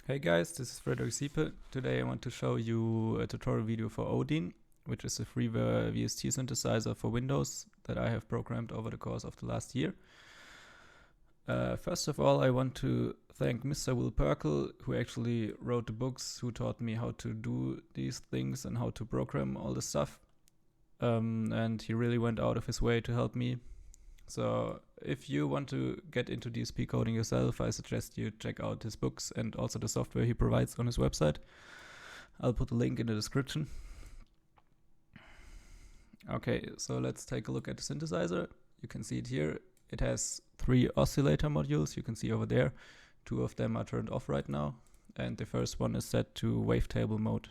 Hey guys, this is Frederik Siepe. Today I want to show you a tutorial video for Odin, which is a freeware VST synthesizer for Windows that I have programmed over the course of the last year. First of all, I want to thank Mr. Pirkle, who actually wrote the books, who taught me how to do these things and how to program all the stuff. And he really went out of his way to help me. So if you want to get into DSP coding yourself, I suggest you check out his books and also the software he provides on his website. I'll put a link in the description. Okay, so let's take a look at the synthesizer. You can see it here. It has 3 oscillator modules. You can see over there. 2 of them are turned off right now. And the first one is set to wavetable mode.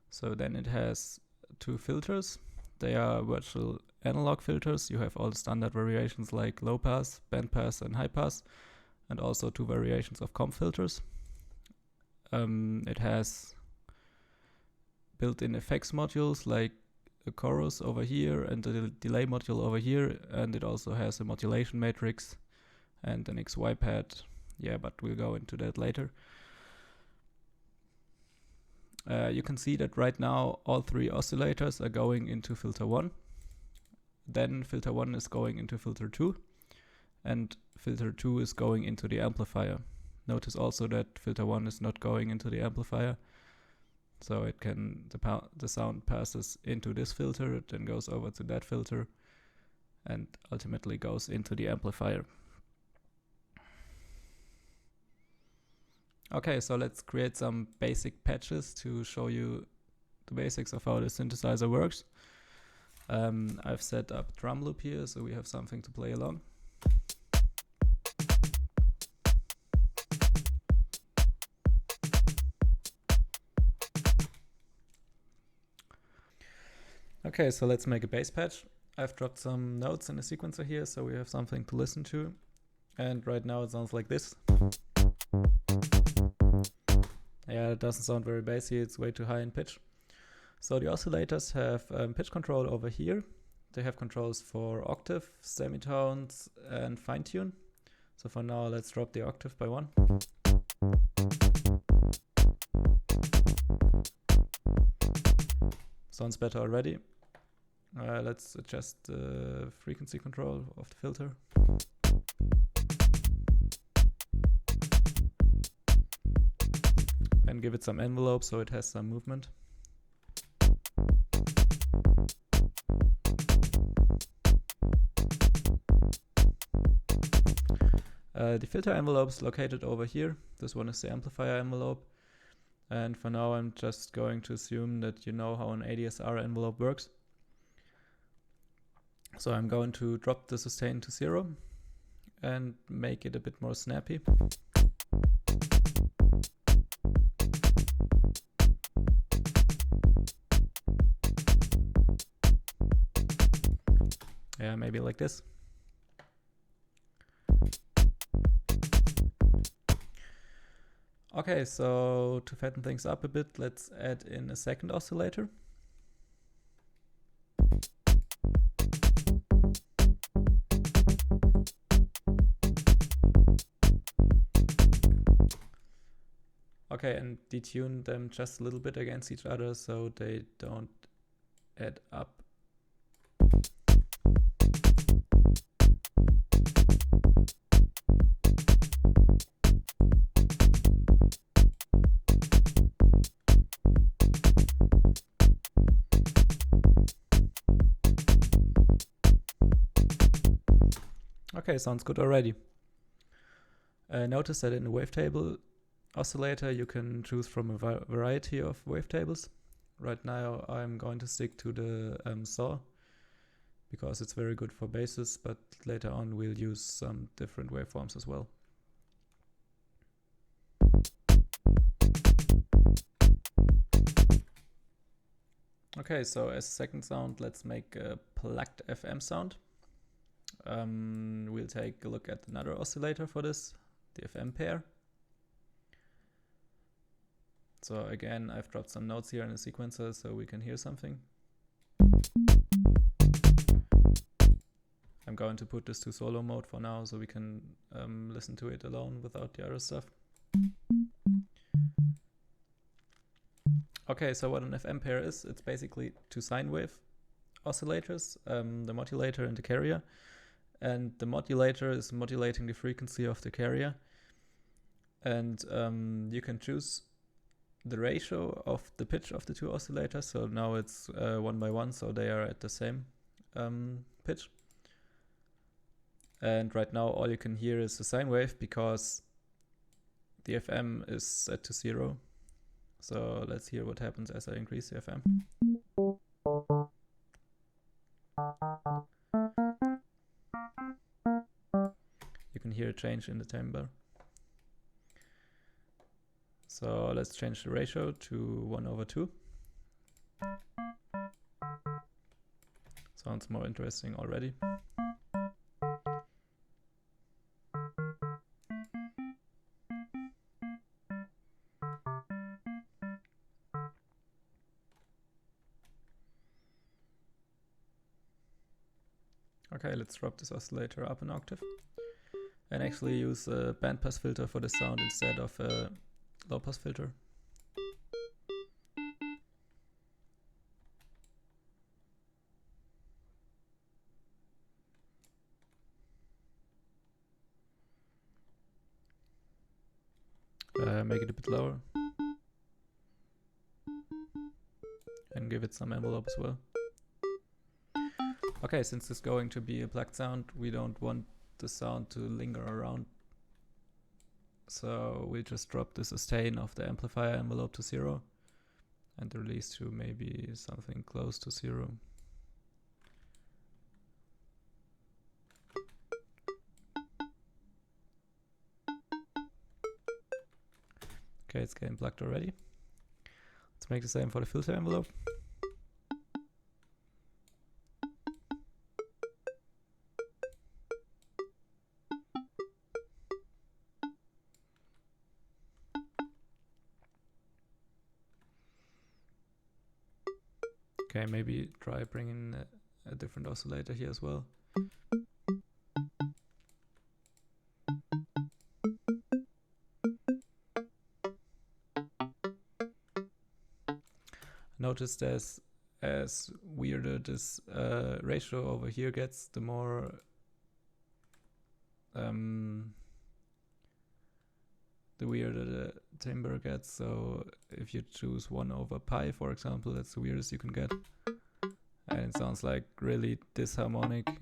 So then it has 2 filters. They are virtual analog filters. You have all the standard variations like low pass, band pass, and high pass, and also 2 variations of comp filters. It has built-in effects modules like a chorus over here and a delay module over here, and it also has a modulation matrix and an XY pad. Yeah, but we'll go into that later. You can see that right now all 3 oscillators are going into filter 1. Then filter 1 is going into filter 2. And filter 2 is going into the amplifier. Notice also that filter 1 is not going into the amplifier. So it can the sound passes into this filter, it then goes over to that filter, and ultimately goes into the amplifier. Okay, so let's create some basic patches to show you the basics of how the synthesizer works. I've set up drum loop here, so we have something to play along. Okay, so let's make a bass patch. I've dropped some notes in the sequencer here, so we have something to listen to. And right now it sounds like this. Yeah, it doesn't sound very bassy, it's way too high in pitch. So the oscillators have pitch control over here. They have controls for octave, semitones, and fine tune. So for now, let's drop the octave by 1. Sounds better already. Let's adjust the frequency control of the filter. And give it some envelope so it has some movement. The filter envelope is located over here. This one is the amplifier envelope. And for now I'm just going to assume that you know how an ADSR envelope works. So I'm going to drop the sustain to 0 and make it a bit more snappy. Yeah, maybe like this. Okay, so to fatten things up a bit, let's add in a second oscillator. Okay, and detune them just a little bit against each other so they don't add up. Okay, sounds good already. Notice that in the wavetable oscillator you can choose from a variety of wavetables. Right now I'm going to stick to the saw because it's very good for basses, but later on we'll use some different waveforms as well. Okay, so as a second sound, let's make a plugged FM sound. We'll take a look at another oscillator for this, the FM pair. So again, I've dropped some notes here in the sequencer so we can hear something. I'm going to put this to solo mode for now so we can listen to it alone without the other stuff. Okay, so what an FM pair is, it's basically two sine wave oscillators, the modulator and the carrier. And the modulator is modulating the frequency of the carrier. And you can choose the ratio of the pitch of the two oscillators. So now it's 1 by 1, so they are at the same pitch. And right now all you can hear is a sine wave because the FM is set to 0. So let's hear what happens as I increase the FM. You can hear a change in the timbre. So let's change the ratio to 1/2. Sounds more interesting already. Okay, let's drop this oscillator up an octave and actually use a bandpass filter for the sound instead of a low pass filter. Make it a bit lower and give it some envelope as well. Okay, since it's going to be a plugged sound, we don't want the sound to linger around. So we just drop the sustain of the amplifier envelope to 0 and the release to maybe something close to 0. Okay, it's getting plugged already. Let's make the same for the filter envelope. Okay, maybe try bringing a different oscillator here as well. Notice that as weirder this ratio over here gets, the more the weirder the timbre gets. So if you choose 1/pi, for example, that's the weirdest you can get. And it sounds like really disharmonic.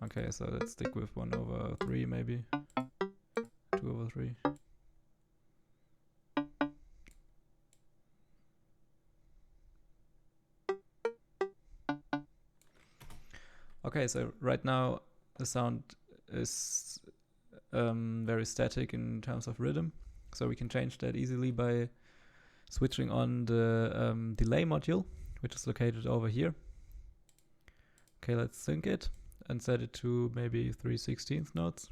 Okay, so let's stick with 1/3 maybe. 2/3. Okay, so right now the sound is very static in terms of rhythm. So we can change that easily by switching on the delay module, which is located over here. Okay, let's sync it and set it to maybe 3/16 notes.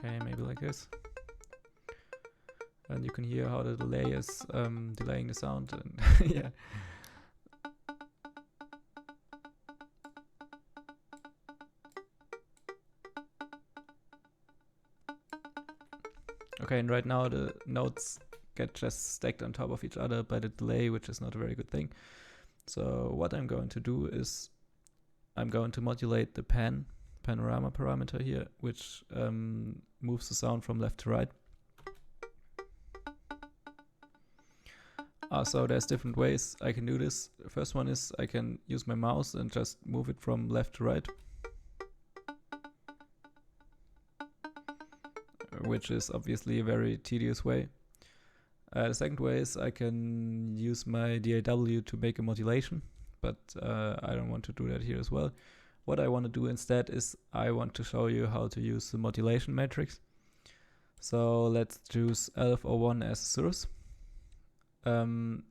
Okay, maybe like this. And you can hear how the delay is delaying the sound, and yeah. Okay, and right now the notes get just stacked on top of each other by the delay, which is not a very good thing. So what I'm going to do is I'm going to modulate the panorama parameter here, which moves the sound from left to right. So there's different ways I can do this. The first one is I can use my mouse and just move it from left to right, which is obviously a very tedious way. The second way is I can use my DAW to make a modulation, but I don't want to do that here as well. What I want to do instead is I want to show you how to use the modulation matrix. So let's choose LFO1 as a source. And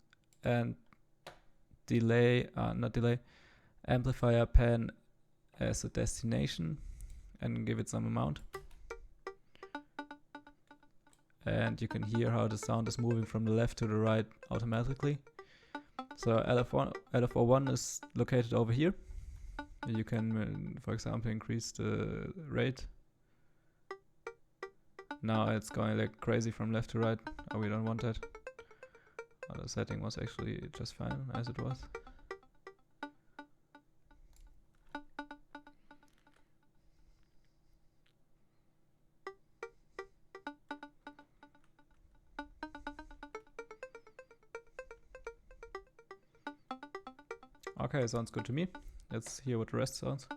amplifier pan as a destination and give it some amount. and you can hear how the sound is moving from the left to the right automatically. So LFO1 is located over here. You can, for example, increase the rate. Now it's going like crazy from left to right. Oh, we don't want that. Oh, the setting was actually just fine as it was. Okay, sounds good to me. Let's hear what the rest sounds.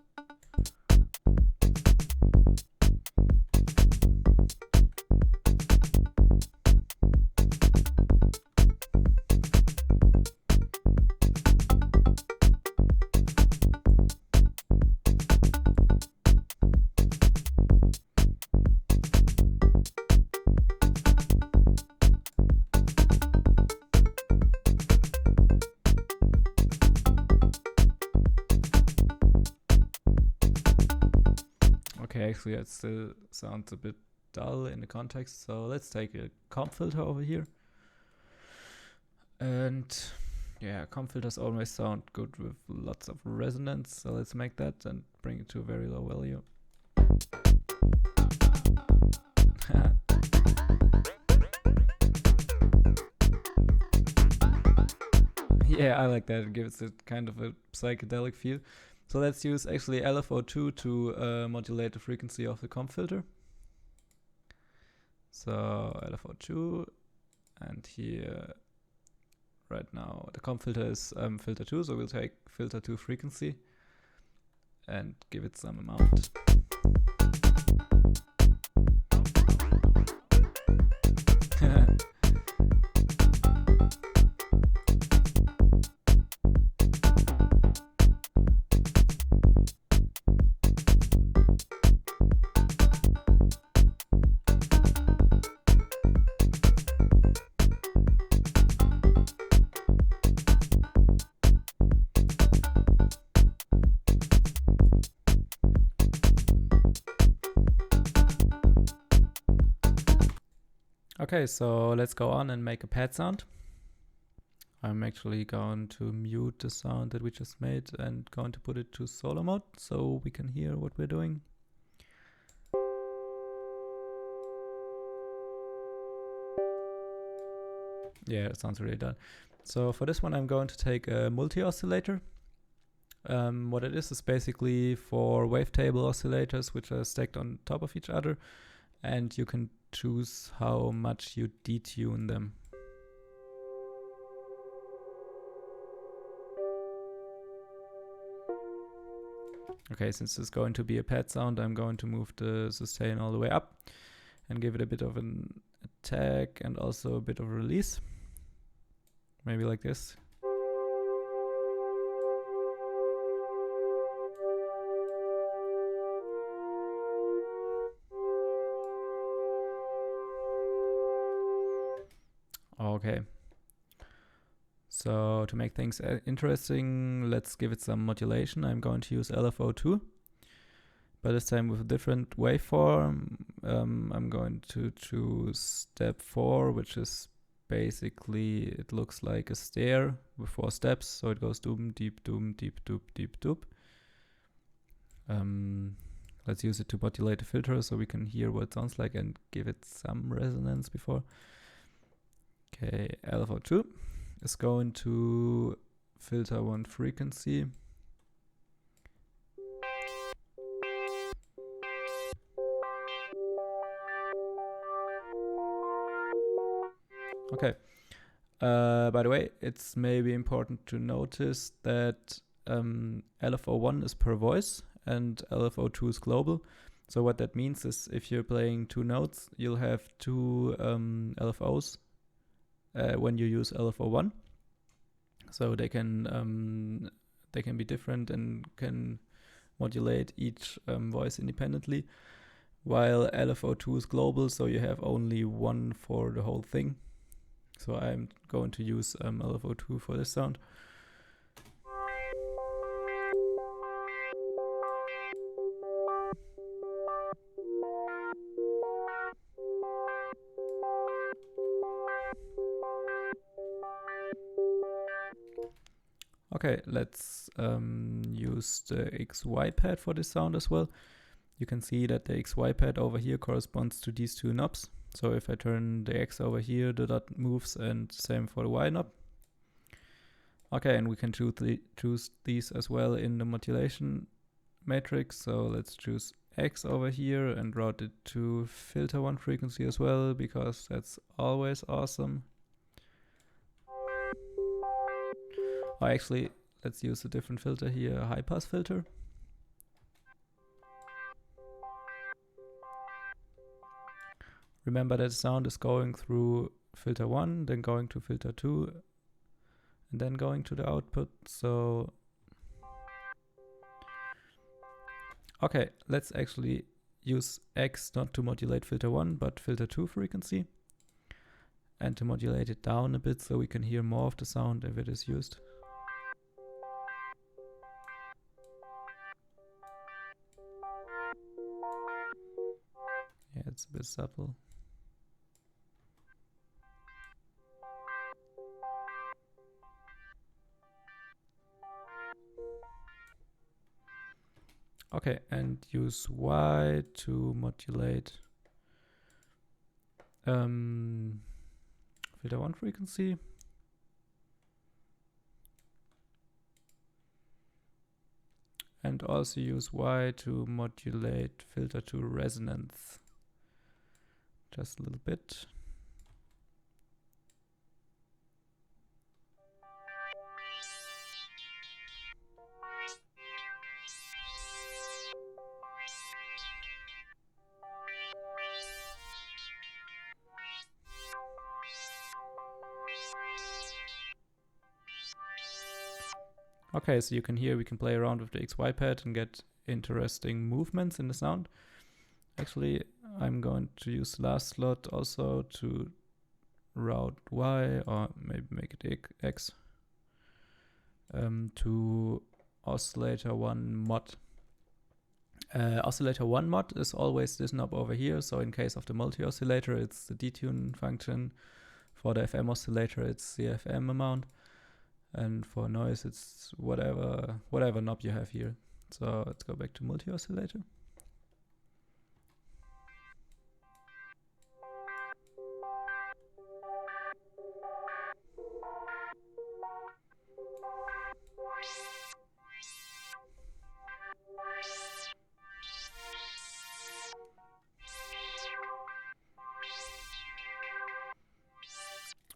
Okay, actually it still sounds a bit dull in the context, so let's take a comp filter over here. And yeah, comp filters always sound good with lots of resonance, so let's make that and bring it to a very low value. Yeah, I like that. It gives it kind of a psychedelic feel. So let's use actually LFO2 to modulate the frequency of the comp filter. So LFO2, and here right now the comp filter is filter 2, so we'll take filter 2 frequency and give it some amount. Okay, so let's go on and make a pad sound. I'm actually going to mute the sound that we just made and going to put it to solo mode so we can hear what we're doing. Yeah, it sounds really dull. So for this one I'm going to take a multi-oscillator. What it is basically for wavetable oscillators which are stacked on top of each other, and you can choose how much you detune them. Okay, since it's going to be a pad sound, I'm going to move the sustain all the way up and give it a bit of an attack and also a bit of a release. Maybe like this. Okay. So to make things interesting, let's give it some modulation. I'm going to use LFO2, but this time with a different waveform. I'm going to choose step 4, which is basically, it looks like a stair with 4 steps. So it goes doom, deep, doop, deep, doop. Let's use it to modulate the filter so we can hear what it sounds like and give it some resonance before. Okay, LFO2 is going to filter 1 frequency. Okay. By the way, it's maybe important to notice that LFO1 is per voice and LFO2 is global. So what that means is if you're playing 2 notes, you'll have 2 LFOs when you use LFO1. So they can be different and can modulate each voice independently, while LFO2 is global, so you have only one for the whole thing. So I'm going to use LFO2 for this sound. Okay, let's use the XY pad for this sound as well. You can see that the XY pad over here corresponds to these two knobs. So if I turn the X over here, the dot moves, and same for the Y knob. Okay, and we can choose these as well in the modulation matrix. So let's choose X over here and route it to filter 1 frequency as well, because that's always awesome. Or actually, let's use a different filter here, a high pass filter. Remember that the sound is going through filter 1, then going to filter 2, and then going to the output. So okay, let's actually use X not to modulate filter 1, but filter 2 frequency, and to modulate it down a bit so we can hear more of the sound if it is used. Yeah, it's a bit subtle. Okay, and use Y to modulate filter 1 frequency. And also use Y to modulate filter 2 resonance. Just a little bit. Okay, so you can hear we can play around with the XY pad and get interesting movements in the sound. Actually, I'm going to use the last slot also to route Y, or maybe make it X, to oscillator 1 mod. Oscillator 1 mod is always this knob over here, so in case of the multi-oscillator it's the detune function. For the FM oscillator it's the FM amount. And for noise, it's whatever knob you have here. So let's go back to multi-oscillator.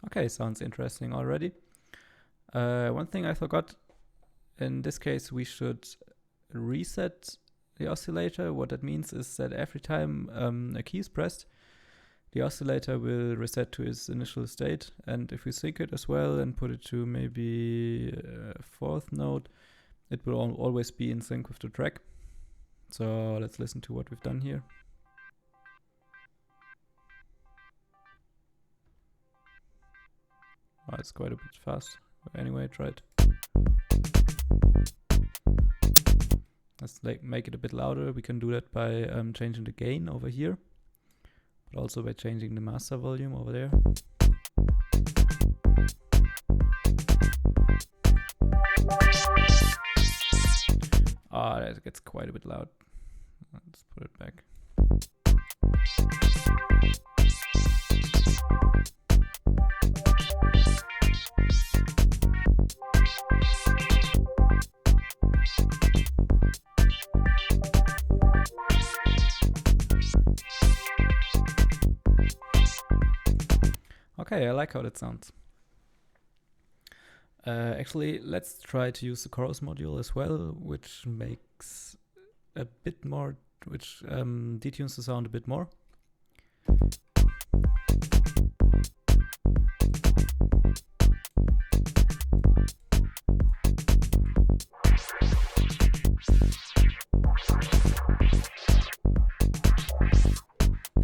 Okay, sounds interesting already. One thing I forgot, in this case we should reset the oscillator. What that means is that every time a key is pressed, the oscillator will reset to its initial state, and if we sync it as well and put it to maybe a 4th note, it will always be in sync with the track. So let's listen to what we've done here. Oh, it's quite a bit fast. Anyway, try it. Let's make it a bit louder. We can do that by changing the gain over here, but also by changing the master volume over there. Ah, that gets quite a bit loud. Let's put it back. Okay, I like how that sounds. Actually, let's try to use the chorus module as well, which makes a bit more, which detunes the sound a bit more.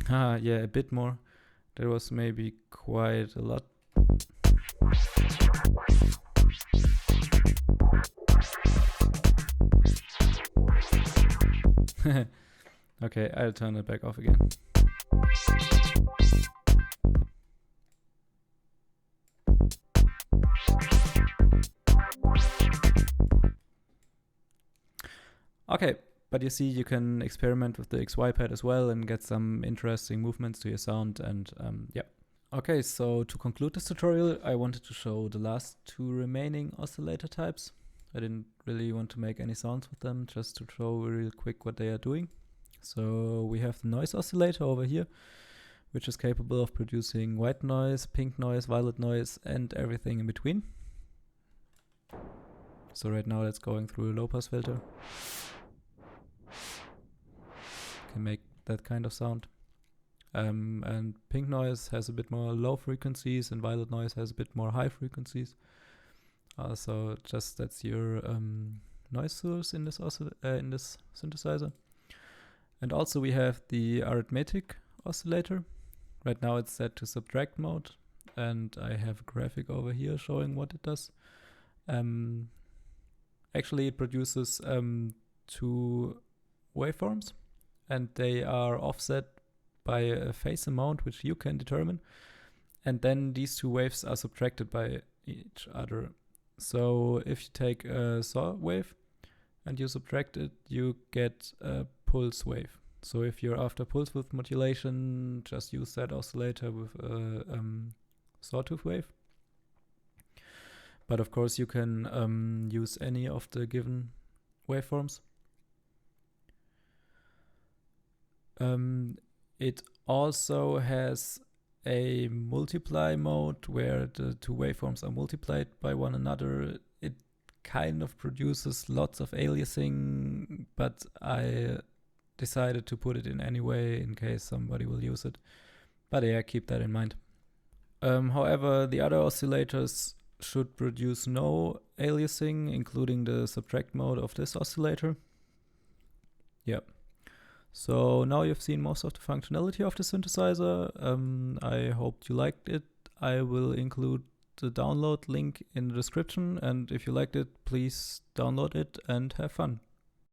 Ah, yeah, a bit more. That was maybe quite a lot. Okay, I'll turn it back off again. Okay, but you see you can experiment with the XY pad as well and get some interesting movements to your sound, and yeah. Okay, so to conclude this tutorial, I wanted to show the last two remaining oscillator types. I didn't really want to make any sounds with them, just to show real quick what they are doing. So we have the noise oscillator over here, which is capable of producing white noise, pink noise, violet noise, and everything in between. So right now that's going through a low pass filter. Can make that kind of sound. And pink noise has a bit more low frequencies, and violet noise has a bit more high frequencies. So just that's your noise source in this synthesizer. And also we have the arithmetic oscillator. Right now it's set to subtract mode, and I have a graphic over here showing what it does. Actually it produces two waveforms, and they are offset by a phase amount which you can determine, and then these two waves are subtracted by each other. So if you take a saw wave and you subtract it, you get a pulse wave. So if you're after pulse width modulation, just use that oscillator with a sawtooth wave. But of course you can use any of the given waveforms. It also has a multiply mode where the two waveforms are multiplied by one another. It kind of produces lots of aliasing, but I decided to put it in anyway in case somebody will use it. But yeah, keep that in mind. However, the other oscillators should produce no aliasing, including the subtract mode of this oscillator. Yeah. So now you've seen most of the functionality of the synthesizer. I hope you liked it. I will include the download link in the description, and if you liked it, please download it and have fun.